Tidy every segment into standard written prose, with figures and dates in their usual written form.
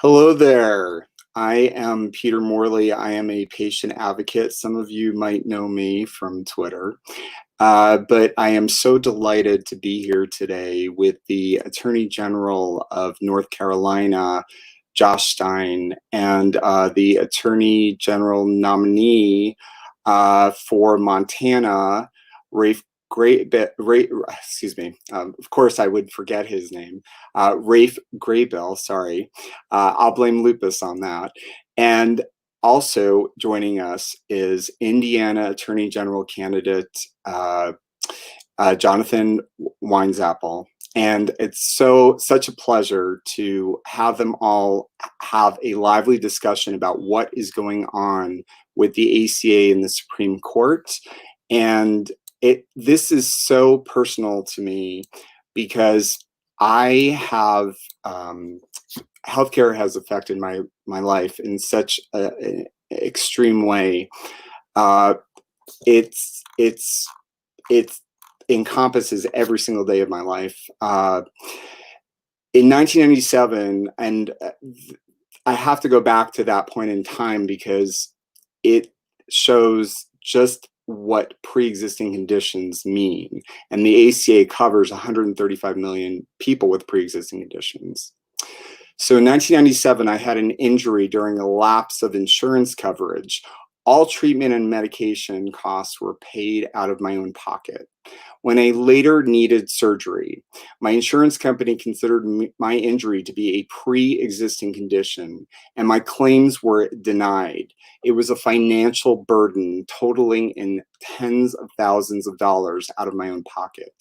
Hello there. I am Peter Morley. I am a patient advocate. Some of you might know me from Twitter, but I am so delighted to be here today with the Attorney General of North Carolina, Josh Stein, and the Attorney General nominee for Montana, Rafe excuse me. Of course, I would forget his name. Raph Graybill, sorry. I'll blame lupus on that. And also joining us is Indiana Attorney General candidate Jonathan Weinzapfel. And it's such a pleasure to have them all have a lively discussion about what is going on with the ACA in the Supreme Court. And this is so personal to me because I have healthcare has affected my life in such an extreme way. It encompasses every single day of my life. In 1997, and I have to go back to that point in time because it shows just what pre-existing conditions mean. And the ACA covers 135 million people with pre-existing conditions. So in 1997, I had an injury during a lapse of insurance coverage. All treatment and medication costs were paid out of my own pocket. When I later needed surgery, my insurance company considered my injury to be a pre-existing condition, and my claims were denied. It was a financial burden totaling in tens of thousands of dollars out of my own pocket.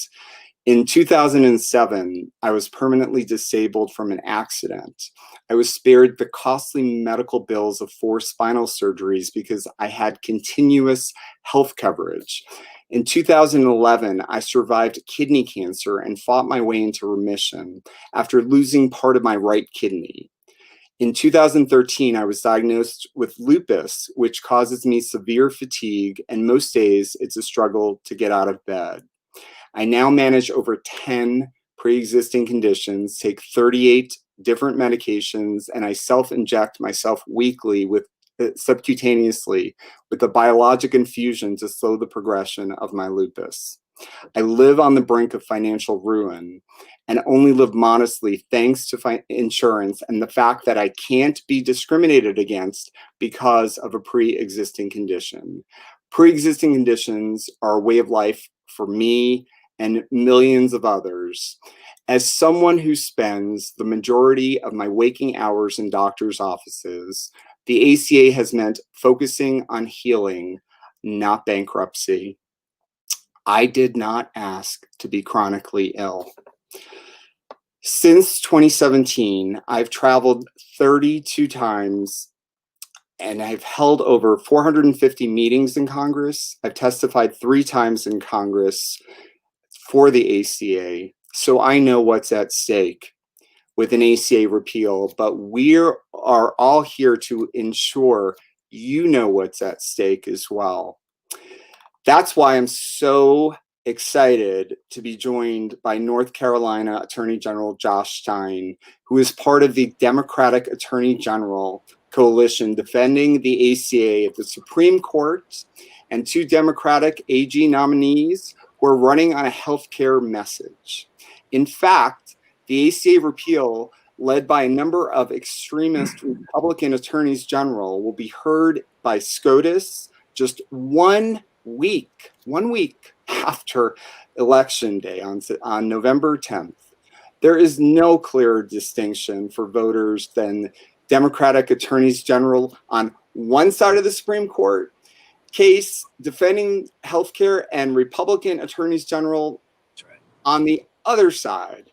In 2007, I was permanently disabled from an accident. I was spared the costly medical bills of 4 spinal surgeries because I had continuous health coverage. In 2011, I survived kidney cancer and fought my way into remission after losing part of my right kidney. In 2013, I was diagnosed with lupus, which causes me severe fatigue, and most days it's a struggle to get out of bed. I now manage over 10 pre-existing conditions, take 38 different medications, and I self-inject myself weekly subcutaneously with a biologic infusion to slow the progression of my lupus. I live on the brink of financial ruin and only live modestly thanks to insurance and the fact that I can't be discriminated against because of a pre-existing condition. Pre-existing conditions are a way of life for me and millions of others. As someone who spends the majority of my waking hours in doctors' offices, the ACA has meant focusing on healing, not bankruptcy. I did not ask to be chronically ill. Since 2017, I've traveled 32 times and I've held over 450 meetings in Congress. I've testified 3 times in Congress for the ACA, so I know what's at stake with an ACA repeal, but we are all here to ensure you know what's at stake as well. That's why I'm so excited to be joined by North Carolina Attorney General Josh Stein, who is part of the Democratic Attorney General coalition defending the ACA at the Supreme Court, and 2 Democratic AG nominees who are running on a healthcare message. In fact, the ACA repeal, led by a number of extremist Republican attorneys general, will be heard by SCOTUS just 1 week after Election Day on November 10th. There is no clearer distinction for voters than Democratic attorneys general on one side of the Supreme Court case defending healthcare and Republican attorneys general on the other side.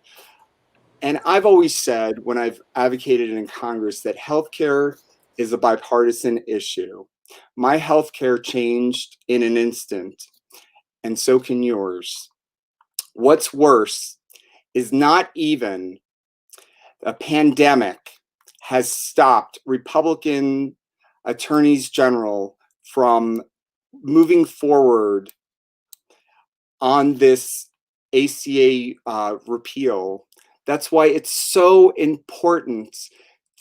And I've always said when I've advocated in Congress that healthcare is a bipartisan issue. My healthcare changed in an instant, and so can yours. What's worse is not even a pandemic has stopped Republican attorneys general from moving forward on this ACA repeal. That's why it's so important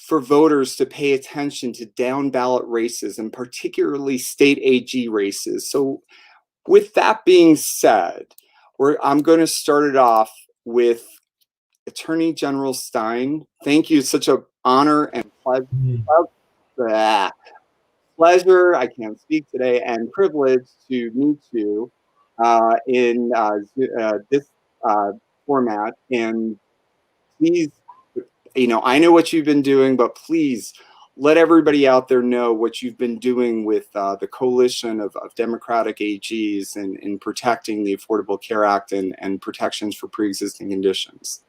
for voters to pay attention to down ballot races, and particularly state AG races. So with that being said, I'm going to start it off with Attorney General Stein. Thank you. It's such an honor and pleasure, I can't speak today, and privilege to meet you in this format. And please, I know what you've been doing, but please let everybody out there know what you've been doing with the coalition of Democratic AGs in protecting the Affordable Care Act and protections for pre-existing conditions.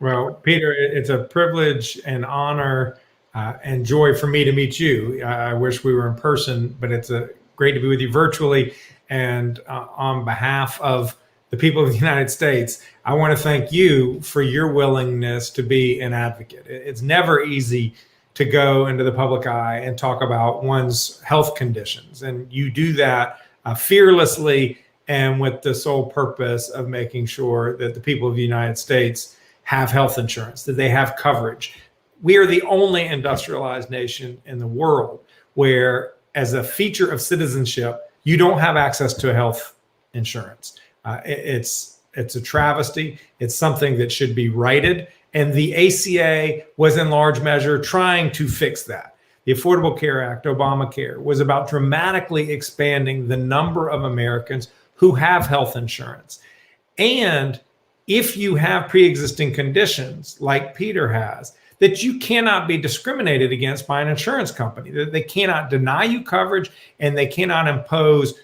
Well, Peter, it's a privilege and honor and joy for me to meet you. I wish we were in person, but it's great to be with you virtually. And on behalf of the people of the United States, I want to thank you for your willingness to be an advocate. It's never easy to go into the public eye and talk about one's health conditions. And you do that fearlessly and with the sole purpose of making sure that the people of the United States have health insurance, that they have coverage. We are the only industrialized nation in the world where, as a feature of citizenship, you don't have access to health insurance. It's a travesty. It's something that should be righted. And the ACA was in large measure trying to fix that. The Affordable Care Act, Obamacare, was about dramatically expanding the number of Americans who have health insurance. And if you have pre-existing conditions like Peter has, that you cannot be discriminated against by an insurance company. They cannot deny you coverage, and they cannot impose,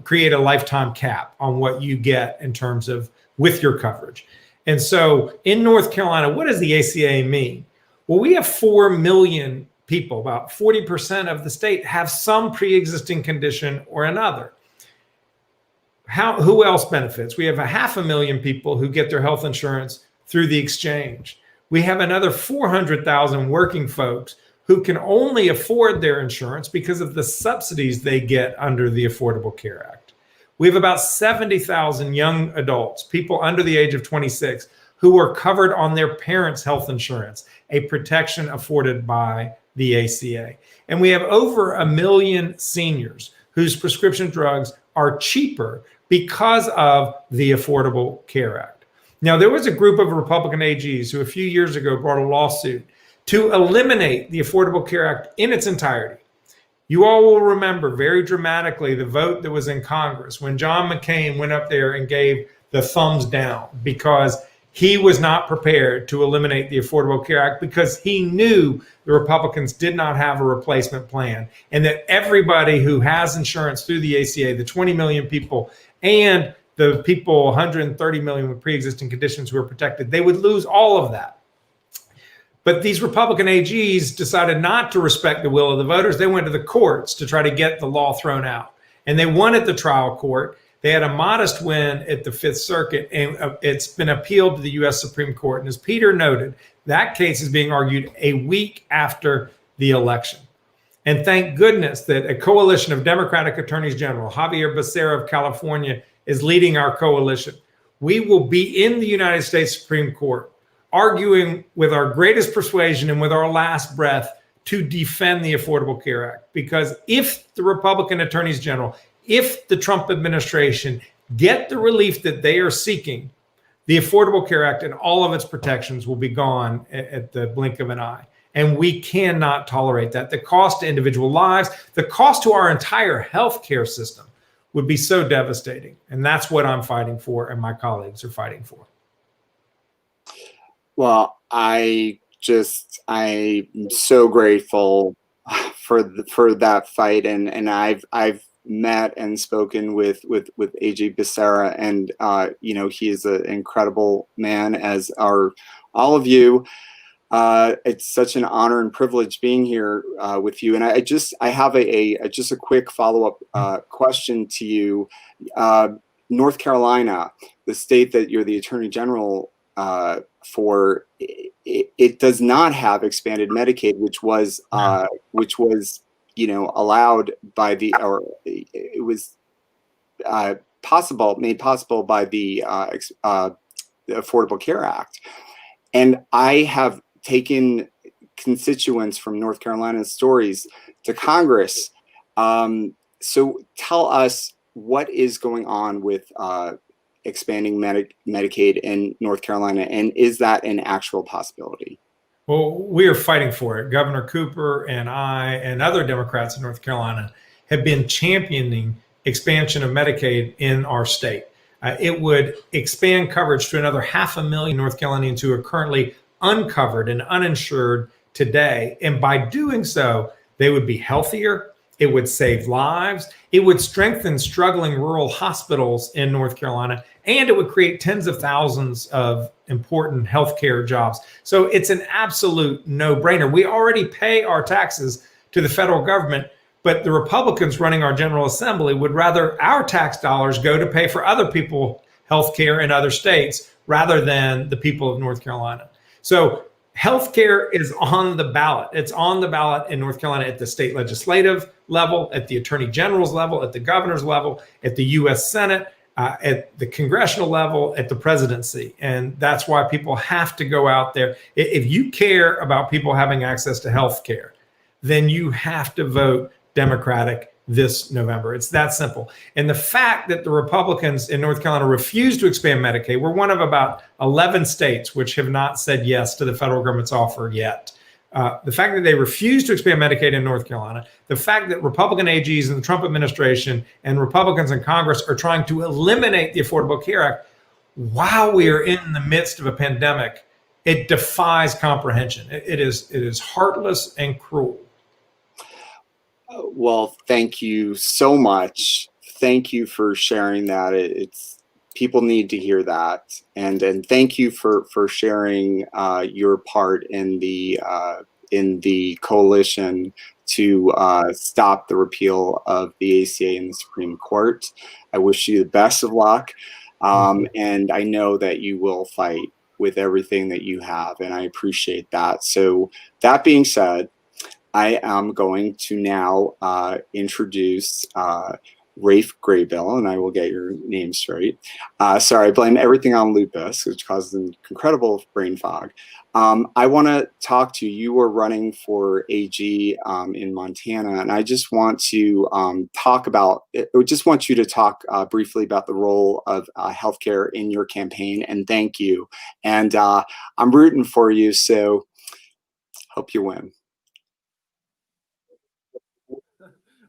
create a lifetime cap on what you get in terms of with your coverage. And so in North Carolina, what does the ACA mean? Well, we have 4 million people, about 40% of the state have some pre-existing condition or another. Who else benefits? We have 500,000 people who get their health insurance through the exchange. We have another 400,000 working folks who can only afford their insurance because of the subsidies they get under the Affordable Care Act. We have about 70,000 young adults, people under the age of 26, who are covered on their parents' health insurance, a protection afforded by the ACA. And we have over 1 million seniors whose prescription drugs are cheaper because of the Affordable Care Act. Now, there was a group of Republican AGs who a few years ago brought a lawsuit to eliminate the Affordable Care Act in its entirety. You all will remember very dramatically the vote that was in Congress when John McCain went up there and gave the thumbs down because he was not prepared to eliminate the Affordable Care Act because he knew the Republicans did not have a replacement plan, and that everybody who has insurance through the ACA, the 20 million people and the people 130 million with pre-existing conditions who are protected, they would lose all of that. But these Republican AGs decided not to respect the will of the voters. They went to the courts to try to get the law thrown out. And they won at the trial court. They had a modest win at the Fifth Circuit, and it's been appealed to the U.S. Supreme Court. And as Peter noted, that case is being argued a week after the election. And thank goodness that a coalition of Democratic attorneys general, Javier Becerra of California, is leading our coalition. We will be in the United States Supreme Court arguing with our greatest persuasion and with our last breath to defend the Affordable Care Act. Because if the Republican attorneys general, if the Trump administration get the relief that they are seeking, the Affordable Care Act and all of its protections will be gone at the blink of an eye. And we cannot tolerate that. The cost to individual lives, the cost to our entire healthcare system would be so devastating. And that's what I'm fighting for, and my colleagues are fighting for. Well, I'm so grateful for that fight, and I've met and spoken with AJ Becerra, and he is an incredible man, as are all of you. It's such an honor and privilege being here with you. And I have just a quick follow-up question to you. North Carolina, the state that you're the Attorney General for, it does not have expanded Medicaid, which was allowed by it was made possible by the Affordable Care Act. And I have taken constituents from North Carolina stories to Congress. So tell us what is going on with expanding Medicaid in North Carolina, and is that an actual possibility? Well, we are fighting for it. Governor Cooper and I and other Democrats in North Carolina have been championing expansion of Medicaid in our state. It would expand coverage to another 500,000 North Carolinians who are currently uncovered and uninsured today. And by doing so, they would be healthier. It would save lives. It would strengthen struggling rural hospitals in North Carolina, and it would create tens of thousands of important healthcare jobs. So it's an absolute no-brainer. We already pay our taxes to the federal government, but the Republicans running our General Assembly would rather our tax dollars go to pay for other people healthcare in other states rather than the people of North Carolina. So healthcare is on the ballot. It's on the ballot in North Carolina at the state legislative level, at the attorney general's level, at the governor's level, at the U.S. Senate, at the congressional level, at the presidency. And that's why people have to go out there. If you care about people having access to healthcare, then you have to vote Democratic this November. It's that simple. And the fact that the Republicans in North Carolina refuse to expand Medicaid, we're one of about 11 states which have not said yes to the federal government's offer yet. The fact that they refuse to expand Medicaid in North Carolina, the fact that Republican AGs in the Trump administration and Republicans in Congress are trying to eliminate the Affordable Care Act while we are in the midst of a pandemic, it defies comprehension. It is heartless and cruel. Well, thank you so much. Thank you for sharing that. It's people need to hear that, and thank you for sharing your part in the coalition to stop the repeal of the ACA in the Supreme Court. I wish you the best of luck, and I know that you will fight with everything that you have, and I appreciate that. So that being said, I am going to now introduce Raph Graybill, and I will get your name straight. Sorry, I blame everything on lupus, which causes an incredible brain fog. I want to talk to you. You were running for AG in Montana, and I just want to just want you to talk briefly about the role of healthcare in your campaign, and thank you. And I'm rooting for you, so hope you win.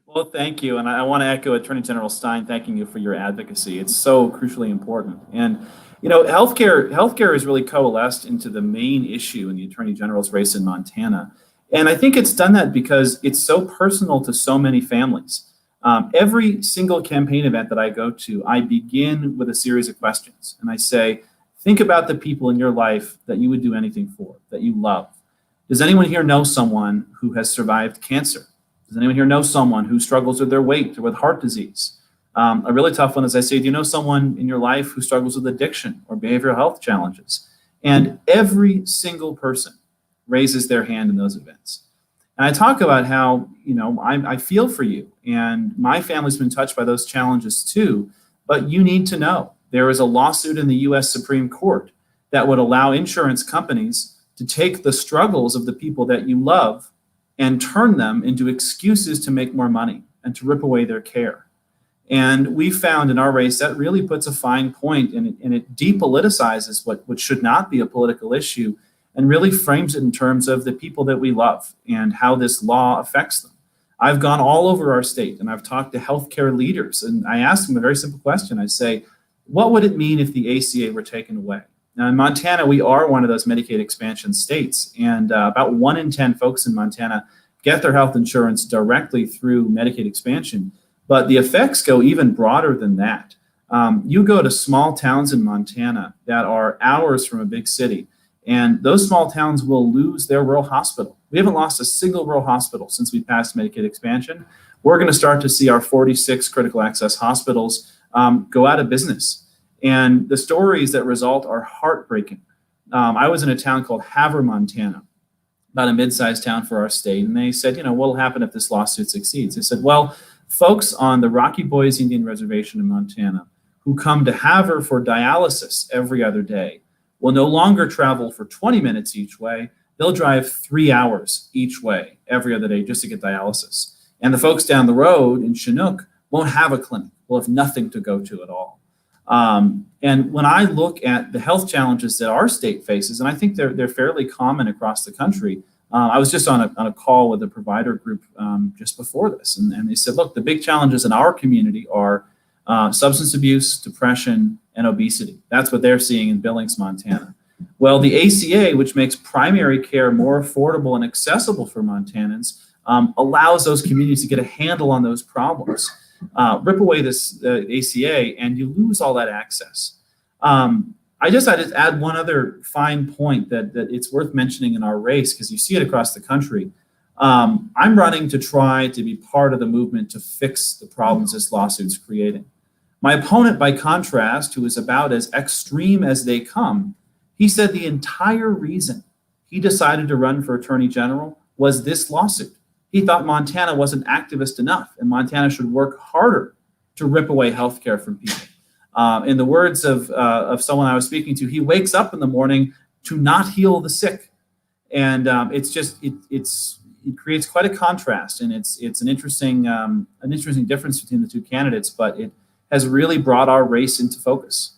Well, thank you. And I want to echo Attorney General Stein thanking you for your advocacy. It's so crucially important. And, you know, healthcare has really coalesced into the main issue in the Attorney General's race in Montana. And I think it's done that because it's so personal to so many families. Every single campaign event that I go to, I begin with a series of questions. And I say, think about the people in your life that you would do anything for, that you love. Does anyone here know someone who has survived cancer? Does anyone here know someone who struggles with their weight or with heart disease? A really tough one is I say, do you know someone in your life who struggles with addiction or behavioral health challenges? And every single person raises their hand in those events. And I talk about how, you know, I feel for you, and my family's been touched by those challenges too, but you need to know there is a lawsuit in the US Supreme Court that would allow insurance companies to take the struggles of the people that you love and turn them into excuses to make more money and to rip away their care. And we found in our race that really puts a fine point, and it depoliticizes what should not be a political issue, and really frames it in terms of the people that we love and how this law affects them. I've gone all over our state and I've talked to healthcare leaders, and I asked them a very simple question. I say, what would it mean if the ACA were taken away? Now, in Montana, we are one of those Medicaid expansion states, and about 1 in 10 folks in Montana get their health insurance directly through Medicaid expansion. But the effects go even broader than that. You go to small towns in Montana that are hours from a big city, and those small towns will lose their rural hospital. We haven't lost a single rural hospital since we passed Medicaid expansion. We're going to start to see our 46 critical access hospitals go out of business. And the stories that result are heartbreaking. I was in a town called Havre, Montana, about a mid-sized town for our state. And they said, you know, what will happen if this lawsuit succeeds? They said, well, folks on the Rocky Boys Indian Reservation in Montana who come to Havre for dialysis every other day will no longer travel for 20 minutes each way. they'll drive 3 hours each way every other day just to get dialysis. And the folks down the road in Chinook won't have a clinic, will have nothing to go to at all. And when I look at the health challenges that our state faces, and I think they're fairly common across the country. I was just on a call with a provider group just before this, and they said, look, the big challenges in our community are substance abuse, depression, and obesity. That's what they're seeing in Billings, Montana. Well, the ACA, which makes primary care more affordable and accessible for Montanans, allows those communities to get a handle on those problems. Rip away this ACA and you lose all that access. I just add one other fine point that it's worth mentioning in our race, because you see it across the country. I'm running to try to be part of the movement to fix the problems this lawsuit's creating. My opponent, by contrast, who is about as extreme as they come, he said the entire reason he decided to run for attorney general was this lawsuit. He thought Montana wasn't activist enough, and Montana should work harder to rip away healthcare from people. In the words of someone I was speaking to, he wakes up in the morning to not heal the sick, and it creates quite a contrast, and it's an interesting difference between the two candidates, but it has really brought our race into focus.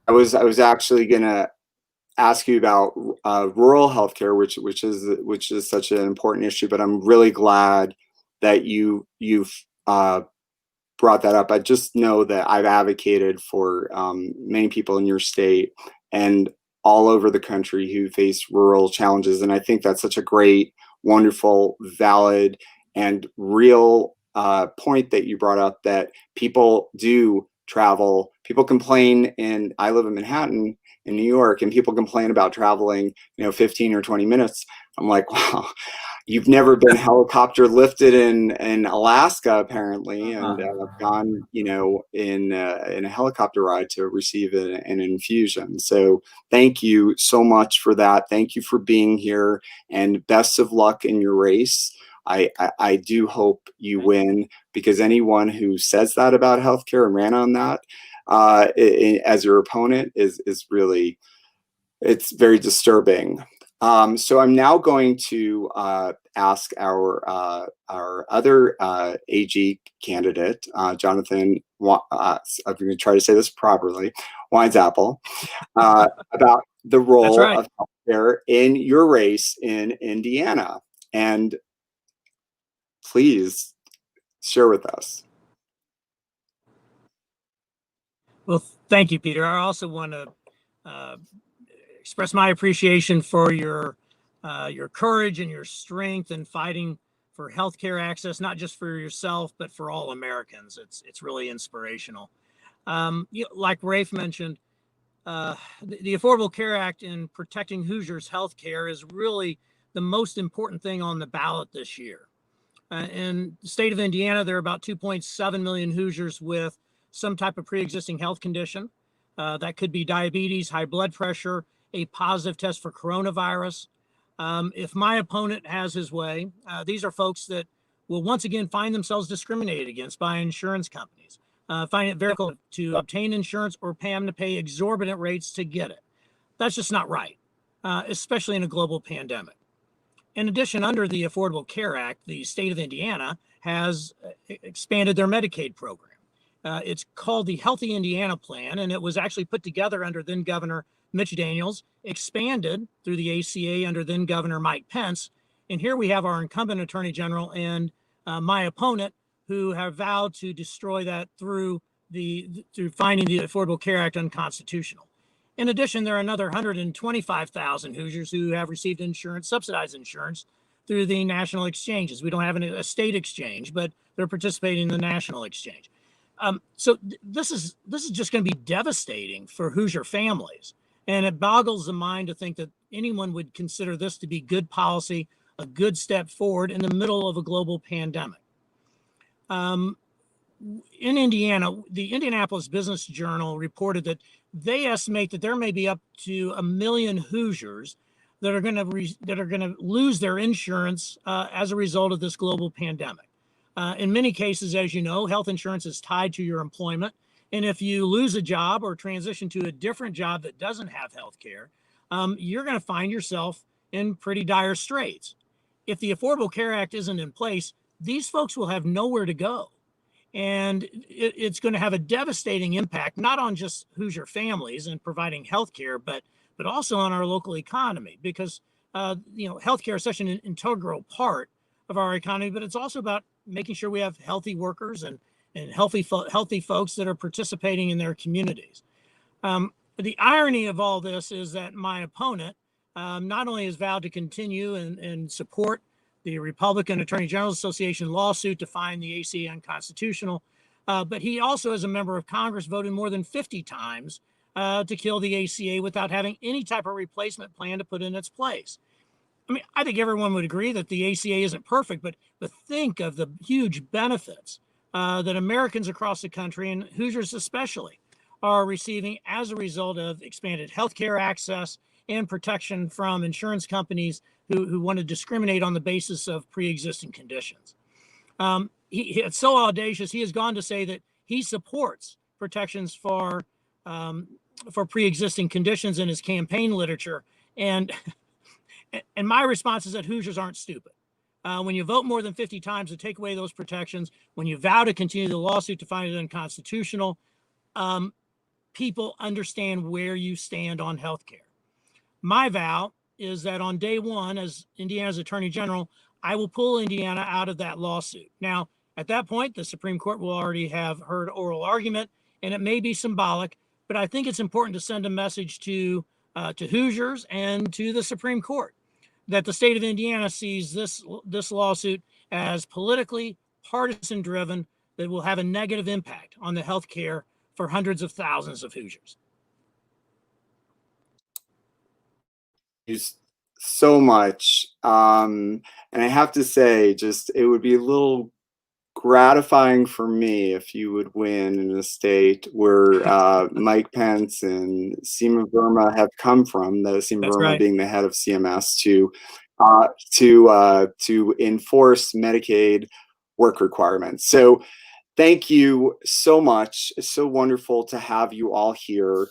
I was actually gonna ask you about rural healthcare, which is such an important issue, but I'm really glad that you've brought that up. I just know that I've advocated for many people in your state and all over the country who face rural challenges, and I think that's such a great, wonderful, valid, and real point that you brought up, that people do travel. People complain, and I live in Manhattan in New York, and people complain about traveling, 15 or 20 minutes. I'm like, wow, you've never been helicopter lifted in Alaska, apparently, and gone, in a helicopter ride to receive an infusion. So thank you so much for that. Thank you for being here, and best of luck in your race. I do hope you win, because anyone who says that about healthcare and ran on that as your opponent is really, it's very disturbing. So I'm now going to ask our other AG candidate, Jonathan, I'm going to try to say this properly, Weinzapfel, about the role of healthcare in your race in Indiana. And please share with us. Well, thank you, Peter. I also want to express my appreciation for your courage and your strength in fighting for healthcare access, not just for yourself, but for all Americans. It's really inspirational. Like Raph mentioned, the Affordable Care Act in protecting Hoosiers' healthcare is really the most important thing on the ballot this year. In the state of Indiana, there are about 2.7 million Hoosiers with some type of pre-existing health condition. That could be diabetes, high blood pressure, a positive test for coronavirus. If my opponent has his way, these are folks that will once again find themselves discriminated against by insurance companies, find it very difficult to obtain insurance or pay them to pay exorbitant rates to get it. That's just not right, especially in a global pandemic. In addition, under the Affordable Care Act, the state of Indiana has expanded their Medicaid program. It's called the Healthy Indiana Plan, and it was actually put together under then Governor Mitch Daniels, expanded through the ACA under then Governor Mike Pence. And here we have our incumbent Attorney General and my opponent, who have vowed to destroy that through finding the Affordable Care Act unconstitutional. In addition, there are another 125,000 Hoosiers who have received insurance, subsidized insurance, through the national exchanges. We don't have a state exchange, but they're participating in the national exchange. So this is just going to be devastating for Hoosier families, and it boggles the mind to think that anyone would consider this to be good policy, a good step forward in the middle of a global pandemic. In Indiana, the Indianapolis Business Journal reported that they estimate that there may be up to 1 million Hoosiers that are going to lose their insurance as a result of this global pandemic. In many cases, as you know, health insurance is tied to your employment. And if you lose a job or transition to a different job that doesn't have health care, you're going to find yourself in pretty dire straits. If the Affordable Care Act isn't in place, these folks will have nowhere to go. And it's going to have a devastating impact, not on just Hoosier families and providing health care, but also on our local economy, because healthcare is such an integral part of our economy, but it's also about making sure we have healthy workers and healthy folks that are participating in their communities. The irony of all this is that my opponent not only has vowed to continue and support the Republican Attorney General Association lawsuit to find the ACA unconstitutional, but he also, as a member of Congress, voted more than 50 times to kill the ACA without having any type of replacement plan to put in its place. I mean, I think everyone would agree that the ACA isn't perfect, but think of the huge benefits that Americans across the country, and Hoosiers especially, are receiving as a result of expanded healthcare access and protection from insurance companies who want to discriminate on the basis of pre-existing conditions. It's so audacious. He has gone to say that he supports protections for pre-existing conditions in his campaign literature, and my response is that Hoosiers aren't stupid. When you vote more than 50 times to take away those protections, when you vow to continue the lawsuit to find it unconstitutional, people understand where you stand on healthcare. My vow is that on day one, as Indiana's Attorney General, I will pull Indiana out of that lawsuit. Now, at that point, the Supreme Court will already have heard oral argument, and it may be symbolic, but I think it's important to send a message to Hoosiers and to the Supreme Court that the state of Indiana sees this lawsuit as politically partisan driven, that will have a negative impact on the health care for hundreds of thousands of Hoosiers. So much. And I have to say, just it would be a little gratifying for me if you would win in a state where Mike Pence and Seema Verma have come from, the Seema That's Verma right. being the head of CMS, to enforce Medicaid work requirements. So thank you so much. It's so wonderful to have you all here.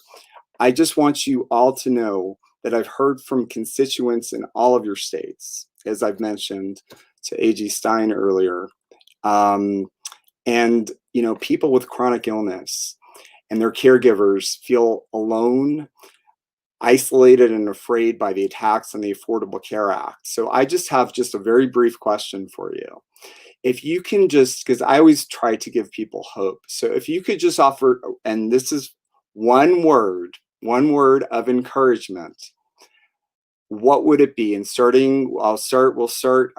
I just want you all to know that I've heard from constituents in all of your states, as I've mentioned to A.G. Stein earlier. And, people with chronic illness and their caregivers feel alone, isolated, and afraid by the attacks on the Affordable Care Act. So I just have a very brief question for you. If you can because I always try to give people hope. So if you could just offer, and this is one word of encouragement, what would it be? And we'll start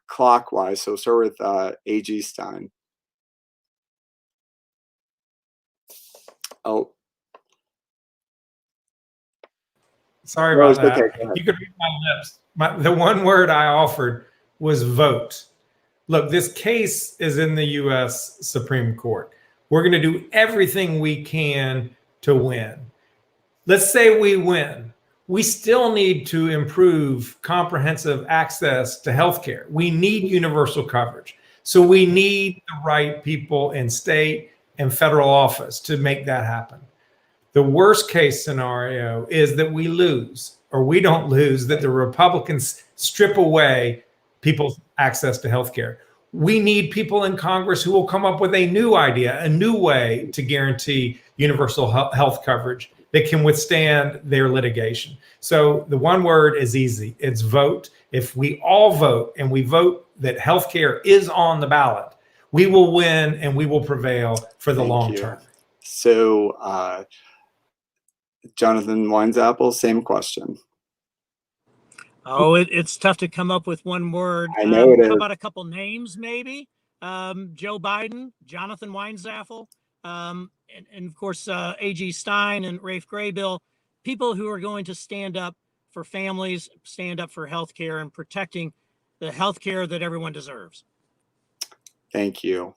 clockwise. So start with A.G. Stein. Oh, sorry about that. Okay, you could read my lips. The one word I offered was vote. Look, this case is in the U.S. Supreme Court. We're going to do everything we can to win. Let's say we win. We still need to improve comprehensive access to healthcare. We need universal coverage. So we need the right people in state and federal office to make that happen. The worst case scenario is that we lose, or we don't lose, that the Republicans strip away people's access to healthcare. We need people in Congress who will come up with a new idea, a new way to guarantee universal health coverage that can withstand their litigation. So the one word is easy. It's vote. If we all vote, and we vote that healthcare is on the ballot, we will win and we will prevail for the long term. So, Jonathan Weinzapfel, same question. Oh, it's tough to come up with one word. I know it is. How about a couple names, maybe? Joe Biden, Jonathan Weinzapfel, and of course, A.G. Stein and Raph Graybill, people who are going to stand up for families, stand up for healthcare, and protecting the healthcare that everyone deserves. Thank you.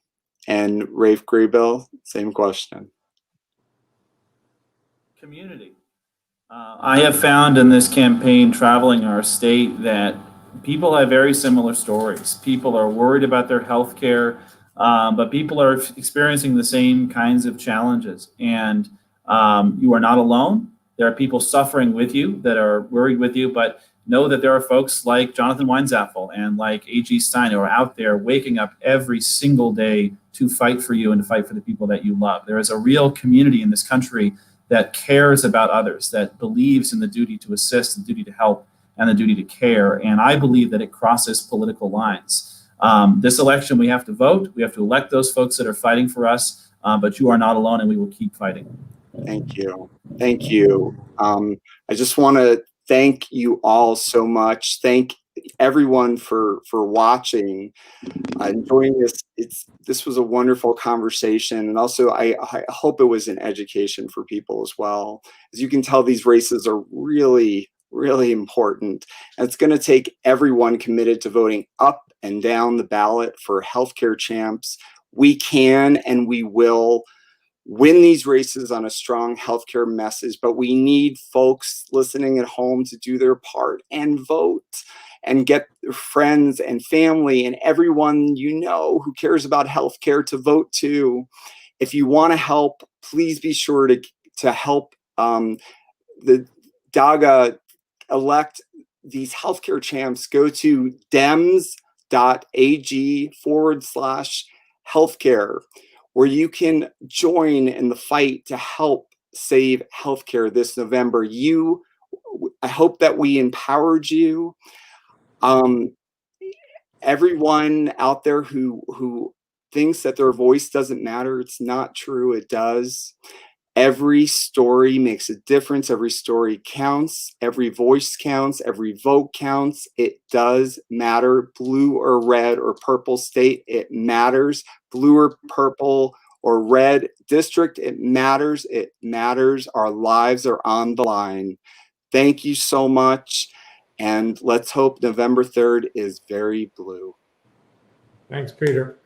And Raph Graybill, same question. Community. I have found in this campaign, traveling our state, that people have very similar stories. People are worried about their health care. but people are experiencing the same kinds of challenges, and you are not alone. There are people suffering with you that are worried with you, but know that there are folks like Jonathan Weinzapfel and like A.G. Stein who are out there waking up every single day to fight for you and to fight for the people that you love. There is a real community in this country that cares about others, that believes in the duty to assist, the duty to help, and the duty to care. And I believe that it crosses political lines. This election, we have to vote. We have to elect those folks that are fighting for us, but you are not alone, and we will keep fighting. Thank you. Thank you. I just want to thank you all so much. Thank everyone for watching, enjoying this. This was a wonderful conversation, and also I hope it was an education for people as well. As you can tell, these races are really, really important, and it's going to take everyone committed to voting up and down the ballot for healthcare champs. We can and we will win these races on a strong healthcare message, but we need folks listening at home to do their part and vote and get their friends and family and everyone you know who cares about healthcare to vote too. If you want to help, please be sure to help the DAGA elect these healthcare champs. Go to dems.ag/healthcare, where you can join in the fight to help save healthcare this November. I hope that we empowered you. Everyone out there who thinks that their voice doesn't matter, it's not true, it does. Every story makes a difference. Every story counts. Every voice counts. Every vote counts. It does matter. Blue or red or purple state, it matters. Blue or purple or red district, it matters. It matters. Our lives are on the line. Thank you so much. And let's hope November 3rd is very blue. Thanks, Peter.